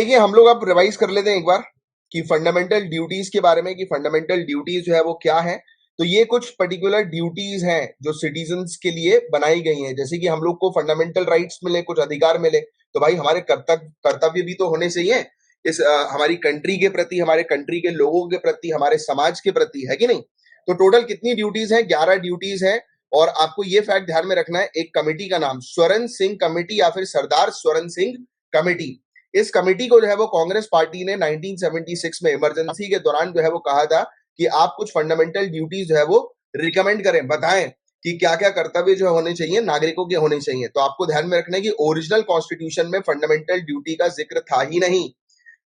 देखिए हम लोग अब रिवाइज कर लेते हैं एक बार कि फंडामेंटल ड्यूटीज के बारे में, कि फंडामेंटल ड्यूटीज जो है वो क्या है। तो ये कुछ पर्टिकुलर ड्यूटीज हैं जो सिटीजन्स के लिए बनाई गई हैं। जैसे कि हम लोग को फंडामेंटल राइट्स मिले, कुछ अधिकार मिले, तो भाई हमारे कर्तव्य भी तो होने चाहिए इस हमारी कंट्री के प्रति, हमारे कंट्री के लोगों के प्रति, हमारे समाज के प्रति, है कि नहीं। तो टोटल कितनी ड्यूटीज हैं? 11 ड्यूटीज हैं। और आपको ये फैक्ट ध्यान में रखना है, एक कमेटी का नाम स्वरण सिंह कमेटी या फिर सरदार स्वरण सिंह कमेटी। इस कमेटी को जो है वो कांग्रेस पार्टी ने 1976 में इमरजेंसी के दौरान जो है वो कहा था कि आप कुछ फंडामेंटल ड्यूटीज जो है वो रिकमेंड करें, बताएं कि क्या क्या कर्तव्य जो होने चाहिए नागरिकों के होने चाहिए। तो आपको ध्यान में रखना है कि ओरिजिनल कॉन्स्टिट्यूशन में फंडामेंटल ड्यूटी का जिक्र था ही नहीं।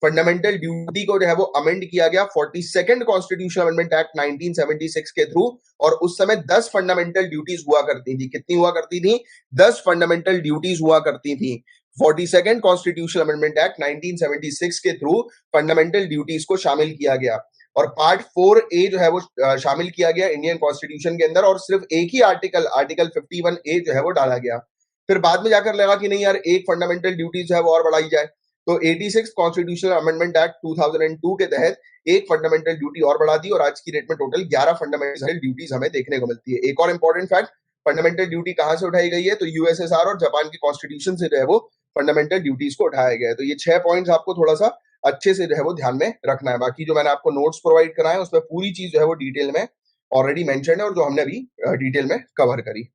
फंडामेंटल ड्यूटी को जो है वो अमेंड किया गया 42nd कॉन्स्टिट्यूशन अमेंडमेंट एक्ट 1976 के थ्रू। और उस समय 10 फंडामेंटल ड्यूटीज हुआ करती थी। कितनी हुआ करती थी? 10 फंडामेंटल ड्यूटीज हुआ करती थी। 42nd कॉन्स्टिट्यूशन अमेंडमेंट एक्ट 1976 के थ्रू फंडामेंटल ड्यूटीज को शामिल किया गया और पार्ट 4A जो है वो शामिल किया गया इंडियन कॉन्स्टिट्यूशन के अंदर। और सिर्फ एक ही आर्टिकल 51A जो है वो डाला गया। फिर बाद में जाकर लगा कि नहीं यार, एक फंडामेंटल ड्यूटी जो है वो और बढ़ाई जाए। तो 86 कॉन्स्टिट्यूशनल अमेंडमेंट एक्ट 2002 के तहत एक फंडामेंटल ड्यूटी और बढ़ा दी और आज की डेट में टोटल 11 फंडामेंटल ड्यूटीज हमें देखने को मिलती है। एक और इंपॉर्टेंट फैक्ट, फंडामेंटल ड्यूटी कहां से उठाई गई है? तो यूएसएसआर और जापान के कॉन्स्टिट्यूशन से जो है वो फंडामेंटल ड्यूटीज को उठाया गया है। तो ये 6 पॉइंट्स आपको थोड़ा सा अच्छे से जो है वो ध्यान में रखना है। बाकी जो मैंने आपको नोट्स प्रोवाइड कराए उसमें पूरी चीज जो है वो डिटेल में ऑलरेडी मेंशन है और जो हमने अभी डिटेल में कवर करी।